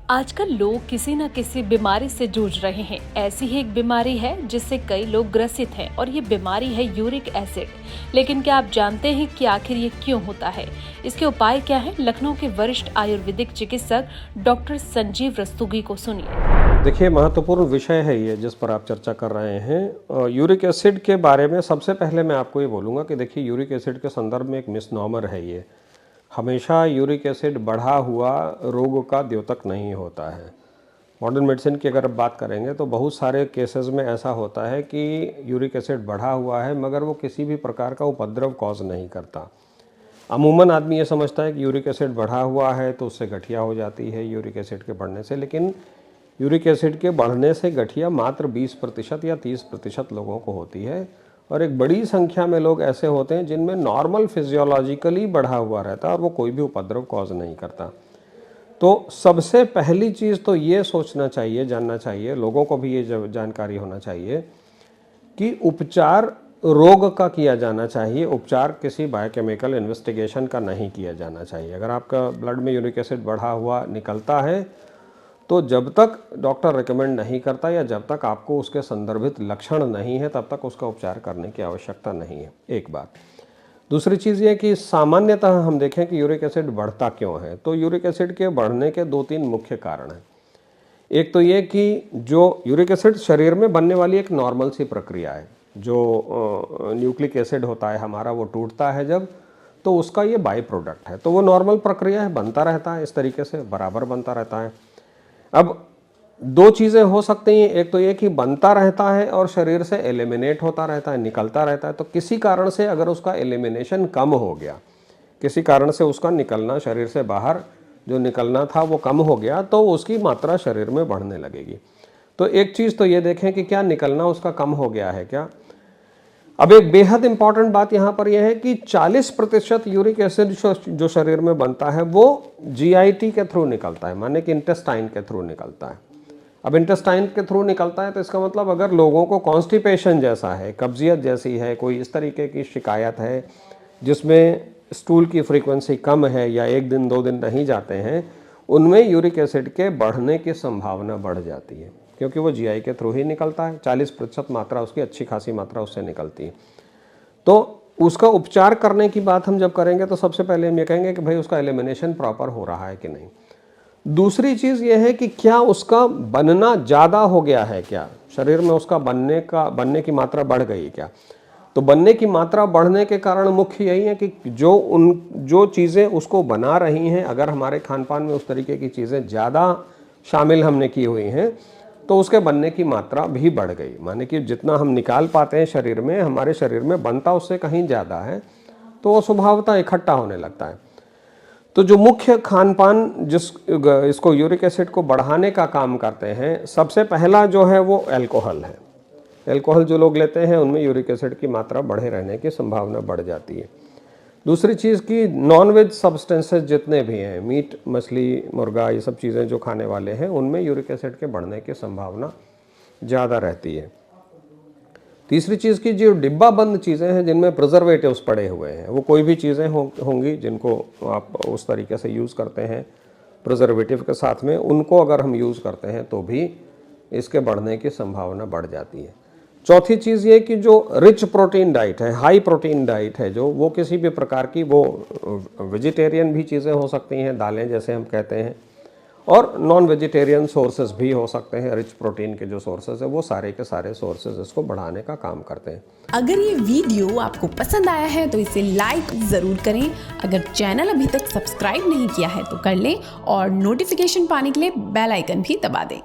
आजकल लोग किसी न किसी बीमारी से जूझ रहे हैं। ऐसी ही एक बीमारी है जिससे कई लोग ग्रसित हैं और ये बीमारी है यूरिक एसिड। लेकिन क्या आप जानते हैं कि आखिर ये क्यों होता है? इसके उपाय क्या हैं? लखनऊ के वरिष्ठ आयुर्वेदिक चिकित्सक डॉक्टर संजीव रस्तोगी को सुनिए। देखिए, महत्वपूर्ण विषय है ये जिस पर आप चर्चा कर रहे हैं। यूरिक एसिड के बारे में सबसे पहले मैं आपको ये बोलूँगा कि देखिए, यूरिक एसिड के संदर्भ में एक मिसनॉमर है ये। हमेशा यूरिक एसिड बढ़ा हुआ रोग का द्योतक नहीं होता है। मॉडर्न मेडिसिन की अगर आप बात करेंगे तो बहुत सारे केसेस में ऐसा होता है कि यूरिक एसिड बढ़ा हुआ है मगर वो किसी भी प्रकार का उपद्रव कॉज नहीं करता। अमूमन आदमी ये समझता है कि यूरिक एसिड बढ़ा हुआ है तो उससे गठिया हो जाती है यूरिक एसिड के बढ़ने से, लेकिन यूरिक एसिड के बढ़ने से गठिया मात्र 20% या 30% लोगों को होती है और एक बड़ी संख्या में लोग ऐसे होते हैं जिनमें नॉर्मल फिजियोलॉजिकली बढ़ा हुआ रहता है और वो कोई भी उपद्रव कॉज नहीं करता। तो सबसे पहली चीज़ तो ये सोचना चाहिए, जानना चाहिए, लोगों को भी ये जानकारी होना चाहिए कि उपचार रोग का किया जाना चाहिए, उपचार किसी बायोकेमिकल इन्वेस्टिगेशन का नहीं किया जाना चाहिए। अगर आपका ब्लड में यूरिक एसिड बढ़ा हुआ निकलता है तो जब तक डॉक्टर रिकमेंड नहीं करता या जब तक आपको उसके संदर्भित लक्षण नहीं है तब तक उसका उपचार करने की आवश्यकता नहीं है, एक बात। दूसरी चीज़ ये कि सामान्यतः हम देखें कि यूरिक एसिड बढ़ता क्यों है, तो यूरिक एसिड के बढ़ने के 2-3 मुख्य कारण हैं। एक तो ये कि जो यूरिक एसिड शरीर में बनने वाली एक नॉर्मल सी प्रक्रिया है। जो न्यूक्लिक एसिड होता है हमारा, वो टूटता है जब, तो उसका ये बाई प्रोडक्ट है, तो वो नॉर्मल प्रक्रिया है, बनता रहता है, इस तरीके से बराबर बनता रहता है। अब 2 चीज़ें हो सकती हैं, एक तो ये कि बनता रहता है और शरीर से एलिमिनेट होता रहता है, निकलता रहता है। तो किसी कारण से अगर उसका एलिमिनेशन कम हो गया, किसी कारण से उसका निकलना शरीर से बाहर जो निकलना था वो कम हो गया, तो उसकी मात्रा शरीर में बढ़ने लगेगी। तो एक चीज़ तो ये देखें कि क्या निकलना उसका कम हो गया है क्या। अब एक बेहद इंपॉर्टेंट बात यहाँ पर यह है कि 40% यूरिक एसिड जो शरीर में बनता है वो जीआईटी के थ्रू निकलता है, माने कि इंटेस्टाइन के थ्रू निकलता है। अब इंटेस्टाइन के थ्रू निकलता है तो इसका मतलब अगर लोगों को कॉन्स्टिपेशन जैसा है, कब्जियत जैसी है, कोई इस तरीके की शिकायत है जिसमें स्टूल की फ्रीक्वेंसी कम है या 1 दिन 2 दिन नहीं जाते हैं, उनमें यूरिक एसिड के बढ़ने की संभावना बढ़ जाती है, क्योंकि वो जीआई के थ्रू ही निकलता है। 40% मात्रा उसकी, अच्छी खासी मात्रा उससे निकलती है। तो उसका उपचार करने की बात हम जब करेंगे तो सबसे पहले हम ये कहेंगे कि भाई उसका एलिमिनेशन प्रॉपर हो रहा है कि नहीं। दूसरी चीज़ ये है कि क्या उसका बनना ज़्यादा हो गया है, क्या शरीर में उसका बनने की मात्रा बढ़ गई क्या। तो बनने की मात्रा बढ़ने के कारण मुख्य यही है कि जो चीज़ें उसको बना रही हैं, अगर हमारे खान पान में उस तरीके की चीज़ें ज़्यादा शामिल हमने की हुई हैं तो उसके बनने की मात्रा भी बढ़ गई। माने कि जितना हम निकाल पाते हैं शरीर में, हमारे शरीर में बनता उससे कहीं ज़्यादा है, तो वो स्वभावतः इकट्ठा होने लगता है। तो जो मुख्य खान पान इसको यूरिक एसिड को बढ़ाने का काम करते हैं, सबसे पहला जो है वो अल्कोहल है। अल्कोहल जो लोग लेते हैं उनमें यूरिक एसिड की मात्रा बढ़े रहने की संभावना बढ़ जाती है। दूसरी चीज़ कि नॉन वेज सब्सटेंसेस जितने भी हैं, मीट, मछली, मुर्गा, ये सब चीज़ें जो खाने वाले हैं, उनमें यूरिक एसिड के बढ़ने की संभावना ज़्यादा रहती है। तीसरी चीज़ की जो डिब्बा बंद चीज़ें हैं जिनमें प्रिजर्वेटिव्स पड़े हुए हैं, वो कोई भी चीज़ें होंगी जिनको आप उस तरीके से यूज़ करते हैं प्रिजर्वेटिव के साथ में, उनको अगर हम यूज़ करते हैं तो भी इसके बढ़ने की संभावना बढ़ जाती है। चौथी चीज़ ये कि जो रिच प्रोटीन डाइट है, हाई प्रोटीन डाइट है, जो वो किसी भी प्रकार की, वो वेजिटेरियन भी चीज़ें हो सकती हैं, दालें जैसे हम कहते हैं, और नॉन वेजिटेरियन सोर्सेज भी हो सकते हैं। रिच प्रोटीन के जो सोर्सेज है वो सारे के सारे सोर्सेज इसको बढ़ाने का काम करते हैं। अगर ये वीडियो आपको पसंद आया है तो इसे लाइक ज़रूर करें। अगर चैनल अभी तक सब्सक्राइब नहीं किया है तो कर लें और नोटिफिकेशन पाने के लिए बेल आइकन भी दबा दें।